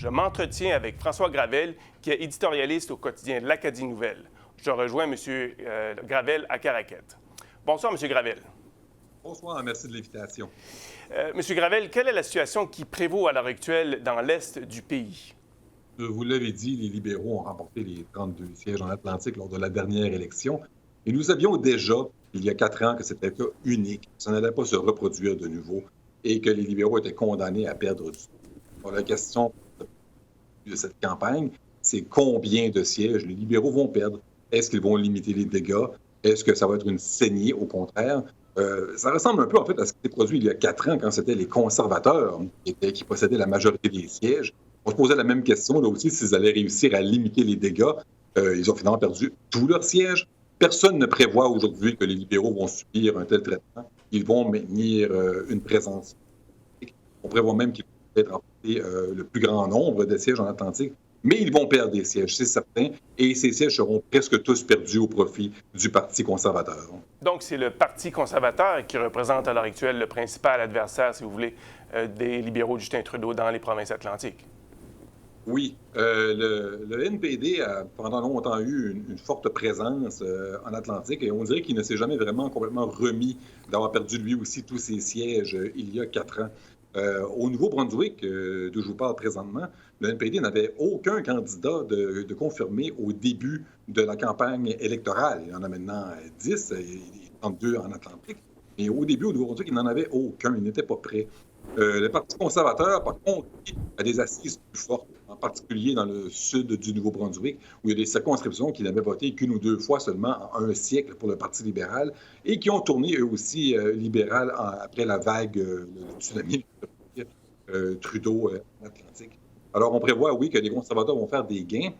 Je m'entretiens avec François Gravel, qui est éditorialiste au quotidien de l'Acadie Nouvelle. Je rejoins M. Gravel à Caraquette. Bonsoir, M. Gravel. Bonsoir, merci de l'invitation. M. Gravel, quelle est la situation qui prévaut à l'heure actuelle dans l'Est du pays? Vous l'avez dit, les libéraux ont remporté les 32 sièges en Atlantique lors de la dernière élection. Et nous savions déjà, il y a 4 ans, que c'était un cas unique. Ça n'allait pas se reproduire de nouveau et que les libéraux étaient condamnés à perdre du temps. Alors, la question de cette campagne, c'est combien de sièges les libéraux vont perdre? Est-ce qu'ils vont limiter les dégâts? Est-ce que ça va être une saignée, au contraire? Ça ressemble un peu, en fait, à ce qui s'est produit il y a 4 ans, quand c'était les conservateurs qui possédaient la majorité des sièges. On se posait la même question, là aussi, s'ils allaient réussir à limiter les dégâts. Ils ont finalement perdu tous leurs sièges. Personne ne prévoit aujourd'hui que les libéraux vont subir un tel traitement. Ils vont maintenir une présence. On prévoit même qu'ils vont peut-être remporter le plus grand nombre de sièges en Atlantique. Mais ils vont perdre des sièges, c'est certain, et ces sièges seront presque tous perdus au profit du Parti conservateur. Donc, c'est le Parti conservateur qui représente à l'heure actuelle le principal adversaire, si vous voulez, des libéraux de Justin Trudeau dans les provinces atlantiques. Oui, le NPD a pendant longtemps eu une forte présence en Atlantique, et on dirait qu'il ne s'est jamais vraiment complètement remis d'avoir perdu lui aussi tous ses sièges il y a 4 ans. Au Nouveau-Brunswick, d'où je vous parle présentement, le NPD n'avait aucun candidat de confirmé au début de la campagne électorale. Il y en a maintenant 10, et 32 en Atlantique. Et au début, au Nouveau-Brunswick, il n'en avait aucun. Il n'était pas prêt. Le Parti conservateur, par contre, a des assises plus fortes, en particulier dans le sud du Nouveau-Brunswick, où il y a des circonscriptions qui n'avaient voté qu'une ou deux fois seulement en un siècle pour le Parti libéral et qui ont tourné eux aussi libéral après la vague, le tsunami Trudeau en Atlantique. Alors, on prévoit, oui, que les conservateurs vont faire des gains,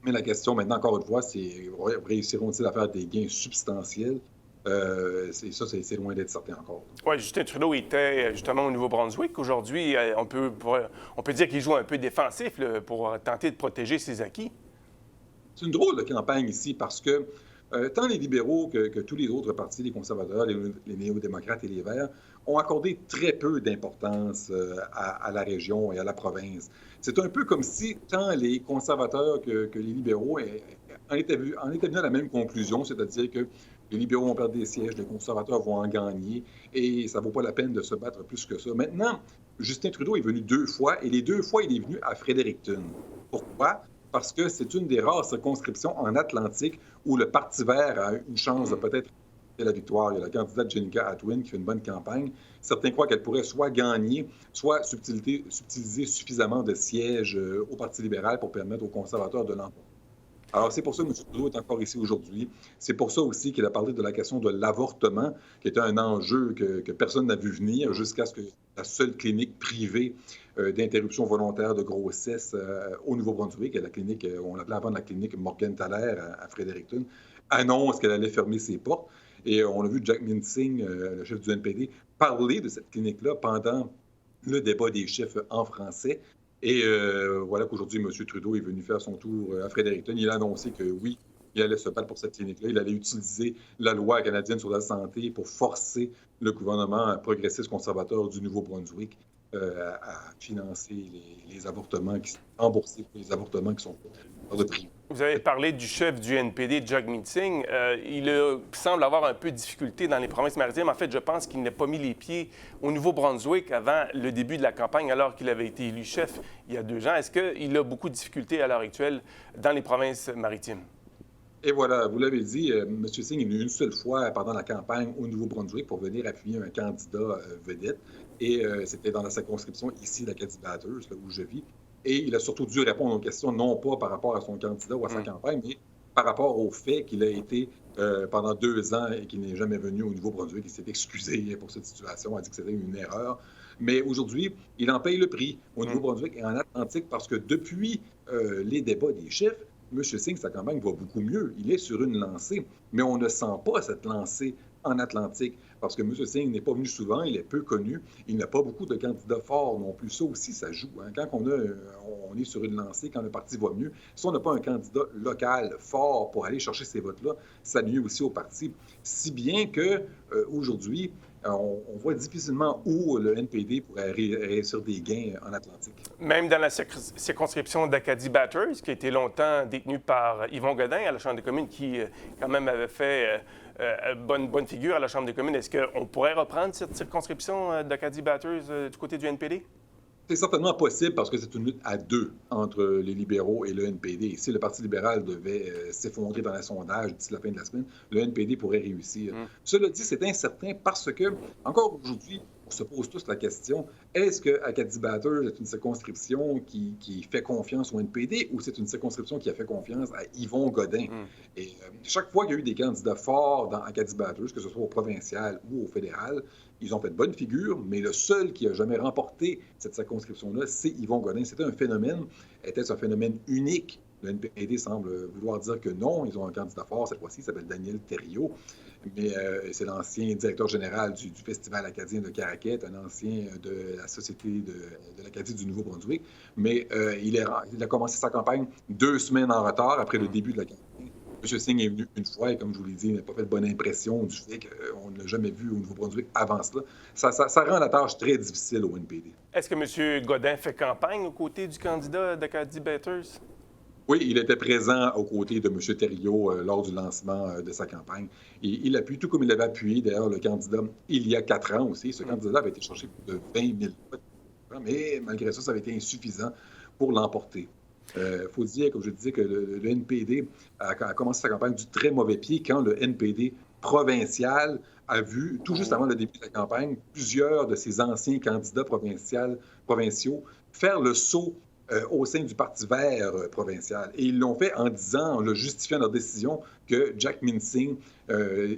mais la question maintenant, encore une fois, c'est réussiront-ils à faire des gains substantiels? C'est loin d'être certain encore. Oui, Justin Trudeau était justement au Nouveau-Brunswick. Aujourd'hui, on peut dire qu'il joue un peu défensif là, pour tenter de protéger ses acquis. C'est une drôle de campagne ici parce que tant les libéraux que tous les autres partis, les conservateurs, les néo-démocrates et les Verts, ont accordé très peu d'importance à la région et à la province. C'est un peu comme si tant les conservateurs que les libéraux en étaient venus à la même conclusion, c'est-à-dire que les libéraux vont perdre des sièges, les conservateurs vont en gagner, et ça ne vaut pas la peine de se battre plus que ça. Maintenant, Justin Trudeau est venu 2 fois, et les 2 fois, il est venu à Fredericton. Pourquoi? Parce que c'est une des rares circonscriptions en Atlantique où le Parti vert a une chance de peut-être de la victoire. Il y a la candidate Jenica Atwin qui fait une bonne campagne. Certains croient qu'elle pourrait soit gagner, soit subtiliser suffisamment de sièges au Parti libéral pour permettre aux conservateurs de l'emporter. Alors, c'est pour ça que M. Trudeau est encore ici aujourd'hui. C'est pour ça aussi qu'il a parlé de la question de l'avortement, qui était un enjeu que personne n'a vu venir jusqu'à ce que la seule clinique privée d'interruption volontaire de grossesse au Nouveau-Brunswick, la clinique, on l'appelait avant la clinique Morgentaler à Fredericton, annonce qu'elle allait fermer ses portes. Et on a vu Jagmeet Singh, le chef du NPD, parler de cette clinique-là pendant le débat des chefs en français. Et voilà qu'aujourd'hui, M. Trudeau est venu faire son tour à Fredericton. Il a annoncé que oui, il allait se battre pour cette clinique-là. Il allait utiliser la loi canadienne sur la santé pour forcer le gouvernement progressiste conservateur du Nouveau-Brunswick à financer les avortements, rembourser les avortements qui sont faits de privé. Vous avez parlé du chef du NPD, Jagmeet Singh. Il semble avoir un peu de difficulté dans les provinces maritimes. En fait, je pense qu'il n'a pas mis les pieds au Nouveau-Brunswick avant le début de la campagne, alors qu'il avait été élu chef il y a 2 ans. Est-ce qu'il a beaucoup de difficultés à l'heure actuelle dans les provinces maritimes? Et voilà, vous l'avez dit, M. Singh est venu une seule fois pendant la campagne au Nouveau-Brunswick pour venir appuyer un candidat vedette. Et c'était dans la circonscription ici, l'Acadie Bathurst, là où je vis. Et il a surtout dû répondre aux questions, non pas par rapport à son candidat ou à sa campagne, mais par rapport au fait qu'il a été pendant 2 ans et qu'il n'est jamais venu au Nouveau-Brunswick. Il s'est excusé pour cette situation, a dit que c'était une erreur. Mais aujourd'hui, il en paye le prix au Nouveau-Brunswick et en Atlantique parce que depuis les débats des chefs, M. Singh, sa campagne va beaucoup mieux. Il est sur une lancée, mais on ne sent pas cette lancée en Atlantique parce que M. Singh n'est pas venu souvent, il est peu connu, il n'a pas beaucoup de candidats forts non plus. Ça aussi, ça joue. Hein. Quand on est sur une lancée, quand le parti va mieux, si on n'a pas un candidat local fort pour aller chercher ces votes-là, ça nuit aussi au parti. Si bien que aujourd'hui, on voit difficilement où le NPD pourrait réussir des gains en Atlantique. Même dans la circonscription d'Acadie Bathurst, qui a été longtemps détenue par Yvon Godin à la Chambre des communes, qui quand même avait fait bonne figure à la Chambre des communes, est-ce qu'on pourrait reprendre cette circonscription d'Acadie Bathurst du côté du NPD? C'est certainement possible parce que c'est une lutte à deux entre les libéraux et le NPD. Si le Parti libéral devait s'effondrer dans les sondages d'ici la fin de la semaine, le NPD pourrait réussir. Cela dit, c'est incertain parce que, encore aujourd'hui, on se pose tous la question, est-ce que Acadie Bathurst est une circonscription qui fait confiance au NPD ou c'est une circonscription qui a fait confiance à Yvon Godin? Et chaque fois qu'il y a eu des candidats forts dans Acadie Bathurst, que ce soit au provincial ou au fédéral, ils ont fait de bonne figure, mais le seul qui a jamais remporté cette circonscription-là, c'est Yvon Godin. C'était un phénomène. Était-ce un phénomène unique? Le NPD semble vouloir dire que non. Ils ont un candidat fort cette fois-ci, il s'appelle Daniel Thériault. Mais c'est l'ancien directeur général du Festival acadien de Caraquet, un ancien de la Société de l'Acadie du Nouveau-Brunswick. Mais il a commencé sa campagne 2 semaines en retard après le début de la campagne. M. Singh est venu une fois et, comme je vous l'ai dit, il n'a pas fait de bonne impression du fait qu'on ne l'a jamais vu au Nouveau-Brunswick avant cela. Ça rend la tâche très difficile au NPD. Est-ce que M. Godin fait campagne aux côtés du candidat d'Acadie Bathurst? Oui, il était présent aux côtés de M. Thériault lors du lancement de sa campagne. Et il appuie, tout comme il avait appuyé d'ailleurs le candidat il y a 4 ans aussi. Ce candidat avait été cherché de 20 000 votes, mais malgré ça, ça avait été insuffisant pour l'emporter. Il faut dire, comme je disais, que le NPD a commencé sa campagne du très mauvais pied quand le NPD provincial a vu, tout juste avant le début de la campagne, plusieurs de ses anciens candidats provinciaux faire le saut au sein du Parti vert provincial. Et ils l'ont fait en disant, en le justifiant leur décision, que Jack Mincing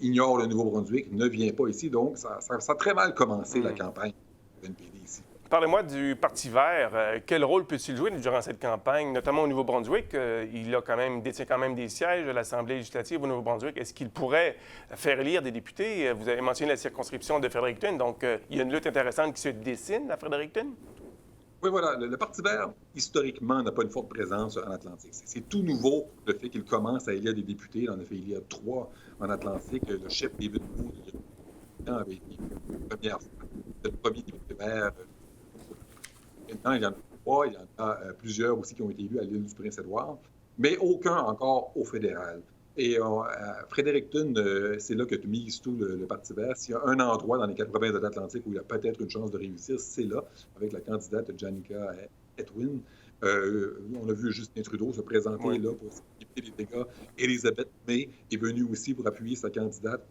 ignore le Nouveau-Brunswick, ne vient pas ici. Donc, ça a très mal commencé la campagne du NPD ici. Parlez-moi du Parti vert. Quel rôle peut-il jouer durant cette campagne, notamment au Nouveau-Brunswick? Détient quand même des sièges à l'Assemblée législative au Nouveau-Brunswick. Est-ce qu'il pourrait faire élire des députés? Vous avez mentionné la circonscription de Fredericton, donc il y a une lutte intéressante qui se dessine à Fredericton? Oui, voilà. Le Parti vert, historiquement, n'a pas une forte présence en Atlantique. C'est tout nouveau, le fait qu'il commence à élire des députés. Il en a fait élire 3 en Atlantique. Le chef David Wood, avait été la première fois le premier député vert. Maintenant, il y en a 3. Il y en a plusieurs aussi qui ont été élus à l'île du Prince-Édouard, mais aucun encore au fédéral. Et Fredericton, c'est là que tu mises tout le Parti vert. S'il y a un endroit dans les 4 provinces de l'Atlantique où il y a peut-être une chance de réussir, c'est là, avec la candidate Janica Etwin. On a vu Justin Trudeau se présenter là pour limiter les dégâts. Elizabeth May est venue aussi pour appuyer sa candidate.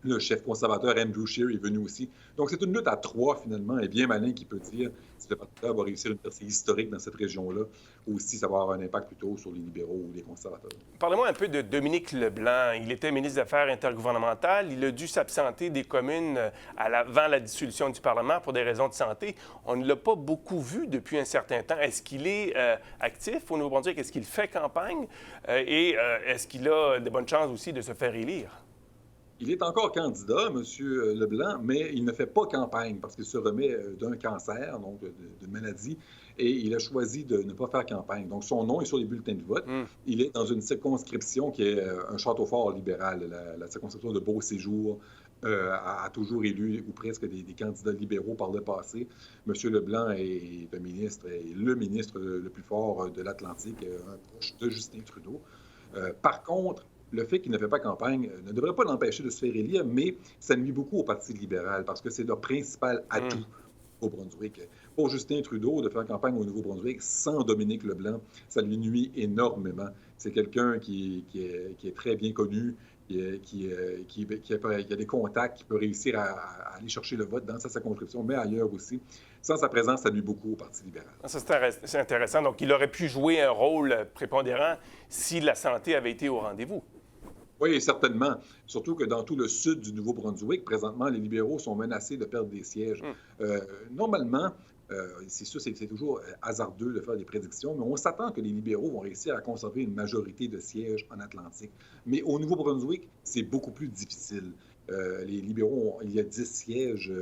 Le chef conservateur Andrew Scheer est venu aussi. Donc, c'est une lutte à 3, finalement, et bien malin qui peut dire si le Parti vert va réussir une percée historique dans cette région-là, ou si ça va avoir un impact plutôt sur les libéraux ou les conservateurs. Parlez-moi un peu de Dominique Leblanc. Il était ministre des Affaires intergouvernementales. Il a dû s'absenter des communes avant la dissolution du Parlement pour des raisons de santé. On ne l'a pas beaucoup vu depuis un certain temps. Est-ce qu'il est actif au Nouveau-Brunswick? Est-ce qu'il fait campagne? Et est-ce qu'il a de bonnes chances aussi de se faire élire? Il est encore candidat, M. Leblanc, mais il ne fait pas campagne parce qu'il se remet d'un cancer, donc d'une maladie, et il a choisi de ne pas faire campagne. Donc, son nom est sur les bulletins de vote. Il est dans une circonscription qui est un château fort libéral. La circonscription de Beau-Séjour a toujours élu, ou presque, des candidats libéraux par le passé. M. Leblanc est le ministre le plus fort de l'Atlantique, un proche de Justin Trudeau. Par contre, le fait qu'il ne fait pas campagne ne devrait pas l'empêcher de se faire élire, mais ça nuit beaucoup au Parti libéral parce que c'est leur principal atout au Brunswick. Pour Justin Trudeau, de faire campagne au Nouveau-Brunswick sans Dominique Leblanc, ça lui nuit énormément. C'est quelqu'un qui est très bien connu, qui a des contacts, qui peut réussir à aller chercher le vote dans sa circonscription, mais ailleurs aussi. Sans sa présence, ça nuit beaucoup au Parti libéral. Ça, c'est intéressant. Donc, il aurait pu jouer un rôle prépondérant si la santé avait été au rendez-vous. Oui, certainement. Surtout que dans tout le sud du Nouveau-Brunswick, présentement, les libéraux sont menacés de perdre des sièges. Normalement, c'est sûr, c'est toujours hasardeux de faire des prédictions, mais on s'attend que les libéraux vont réussir à conserver une majorité de sièges en Atlantique. Mais au Nouveau-Brunswick, c'est beaucoup plus difficile. Les libéraux, il y a 10 sièges,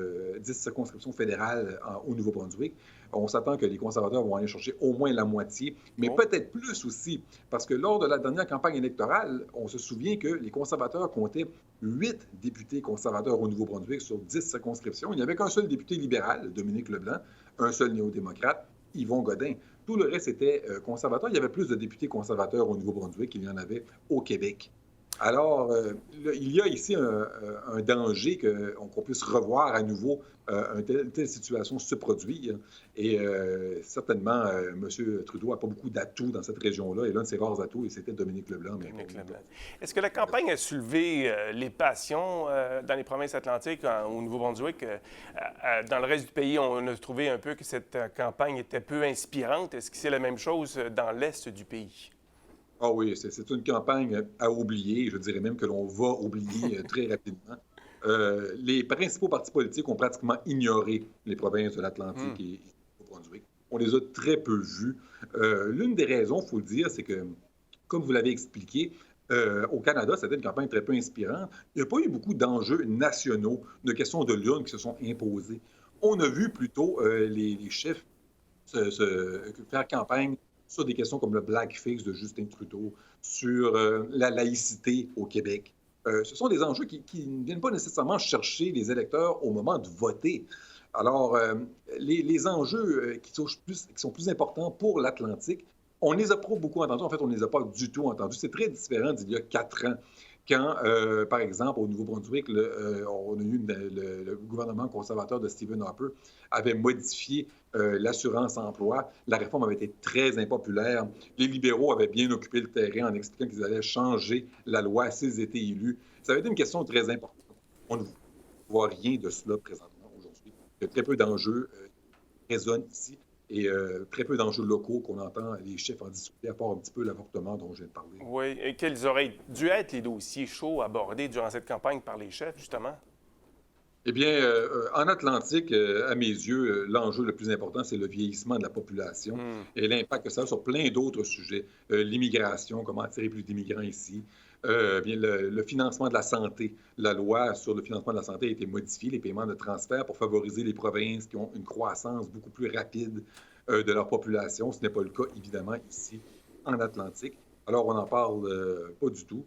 10 circonscriptions fédérales au Nouveau-Brunswick. On s'attend que les conservateurs vont aller chercher au moins la moitié, mais peut-être plus aussi, parce que lors de la dernière campagne électorale, on se souvient que les conservateurs comptaient 8 députés conservateurs au Nouveau-Brunswick sur 10 circonscriptions. Il n'y avait qu'un seul député libéral, Dominique Leblanc, un seul néo-démocrate, Yvon Godin. Tout le reste était conservateur. Il y avait plus de députés conservateurs au Nouveau-Brunswick qu'il y en avait au Québec. Alors, il y a ici un danger qu'on puisse revoir à nouveau une telle situation se produire. Et certainement, M. Trudeau n'a pas beaucoup d'atouts dans cette région-là. Et l'un de ses rares atouts, c'était Dominique Leblanc. Est-ce que la campagne a soulevé les passions dans les provinces atlantiques, au Nouveau-Brunswick? Dans le reste du pays, on a trouvé un peu que cette campagne était peu inspirante. Est-ce que c'est la même chose dans l'est du pays? Ah oui, c'est une campagne à oublier. Je dirais même que l'on va oublier très rapidement. Les principaux partis politiques ont pratiquement ignoré les provinces de l'Atlantique et du Brunswick. On les a très peu vus. L'une des raisons, il faut le dire, c'est que, comme vous l'avez expliqué, au Canada, c'était une campagne très peu inspirante. Il n'y a pas eu beaucoup d'enjeux nationaux, de questions de l'urne qui se sont imposées. On a vu plutôt les chefs faire campagne sur des questions comme le blackface de Justin Trudeau, sur la laïcité au Québec. Ce sont des enjeux qui ne viennent pas nécessairement chercher les électeurs au moment de voter. Alors, les enjeux qui sont plus importants pour l'Atlantique, on ne les a pas beaucoup entendus. En fait, on ne les a pas du tout entendus. C'est très différent d'il y a 4 ans, quand, par exemple, au Nouveau-Brunswick, on a eu le gouvernement conservateur de Stephen Harper avait modifié l'assurance-emploi. La réforme avait été très impopulaire. Les libéraux avaient bien occupé le terrain en expliquant qu'ils allaient changer la loi s'ils étaient élus. Ça avait été une question très importante. On ne voit rien de cela présentement aujourd'hui. Il y a très peu d'enjeux qui résonnent ici et très peu d'enjeux locaux qu'on entend les chefs en discuter, à part un petit peu l'avortement dont je viens de parler. Oui, et quels auraient dû être les dossiers chauds abordés durant cette campagne par les chefs, justement? Eh bien, en Atlantique, à mes yeux, l'enjeu le plus important, c'est le vieillissement de la population et l'impact que ça a sur plein d'autres sujets. L'immigration, comment attirer plus d'immigrants ici. Bien, le financement de la santé. La loi sur le financement de la santé a été modifiée, les paiements de transfert pour favoriser les provinces qui ont une croissance beaucoup plus rapide de leur population. Ce n'est pas le cas, évidemment, ici, en Atlantique. Alors, on n'en parle pas du tout.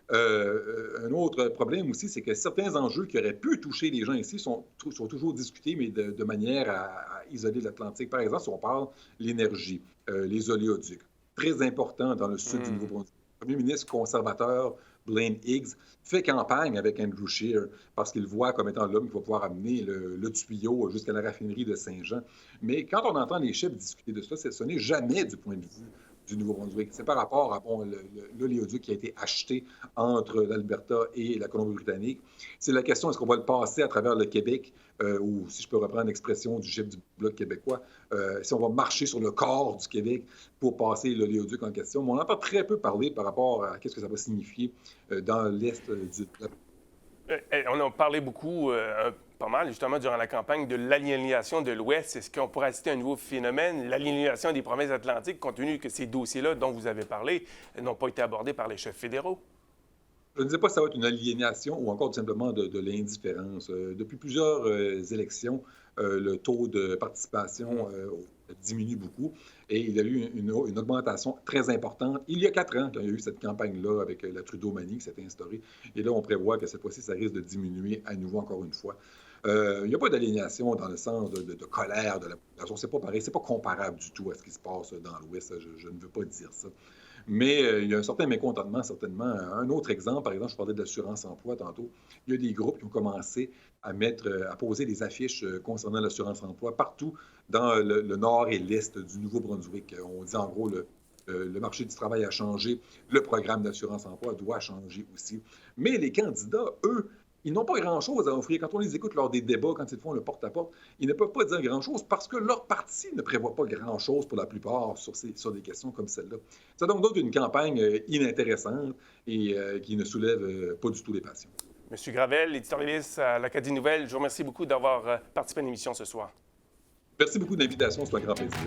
Un autre problème aussi, c'est que certains enjeux qui auraient pu toucher les gens ici sont toujours discutés, mais de manière à isoler l'Atlantique. Par exemple, si on parle de l'énergie, les oléoducs, très important dans le sud du Nouveau-Brunswick. Le premier ministre conservateur, Blaine Higgs, fait campagne avec Andrew Scheer parce qu'il voit comme étant l'homme qui va pouvoir amener le tuyau jusqu'à la raffinerie de Saint-Jean. Mais quand on entend les chefs discuter de cela, ce n'est jamais du point de vue du Nouveau-Brunswick. C'est par rapport à l'oléoduc qui a été acheté entre l'Alberta et la Colombie-Britannique. C'est la question, est-ce qu'on va le passer à travers le Québec, ou si je peux reprendre l'expression du chef du Bloc québécois, si on va marcher sur le corps du Québec pour passer l'oléoduc en question. Mais on entend très peu parler par rapport à ce que ça va signifier dans l'Est du... On a parlé beaucoup, pas mal, justement, durant la campagne, de l'aliénation de l'Ouest. Est-ce qu'on pourrait citer un nouveau phénomène, l'aliénation des provinces atlantiques, compte tenu que ces dossiers-là dont vous avez parlé n'ont pas été abordés par les chefs fédéraux? Je ne sais pas si ça va être une aliénation ou encore tout simplement de l'indifférence. Depuis plusieurs élections, le taux de participation diminue beaucoup et il y a eu une augmentation très importante. Il y a 4 ans, quand il y a eu cette campagne-là avec la Trudeau-manie qui s'est instaurée. Et là, on prévoit que cette fois-ci, ça risque de diminuer à nouveau encore une fois. Il n'y a pas d'aliénation dans le sens de colère de la population. C'est pas pareil, c'est pas comparable du tout à ce qui se passe dans l'Ouest. Je ne veux pas dire ça. Mais il y a un certain mécontentement, certainement. Un autre exemple, par exemple, je parlais de l'assurance-emploi tantôt. Il y a des groupes qui ont commencé à poser des affiches concernant l'assurance-emploi partout dans le nord et l'est du Nouveau-Brunswick. On dit en gros le marché du travail a changé, le programme d'assurance-emploi doit changer aussi. Mais les candidats, eux, ils n'ont pas grand-chose à offrir. Quand on les écoute lors des débats, quand ils font le porte-à-porte, ils ne peuvent pas dire grand-chose parce que leur parti ne prévoit pas grand-chose pour la plupart sur des questions comme celle-là. C'est donc une campagne inintéressante et qui ne soulève pas du tout les passions. Monsieur Gravel, éditorialiste à l'Acadie Nouvelle, je vous remercie beaucoup d'avoir participé à l'émission ce soir. Merci beaucoup de l'invitation, c'est un grand plaisir.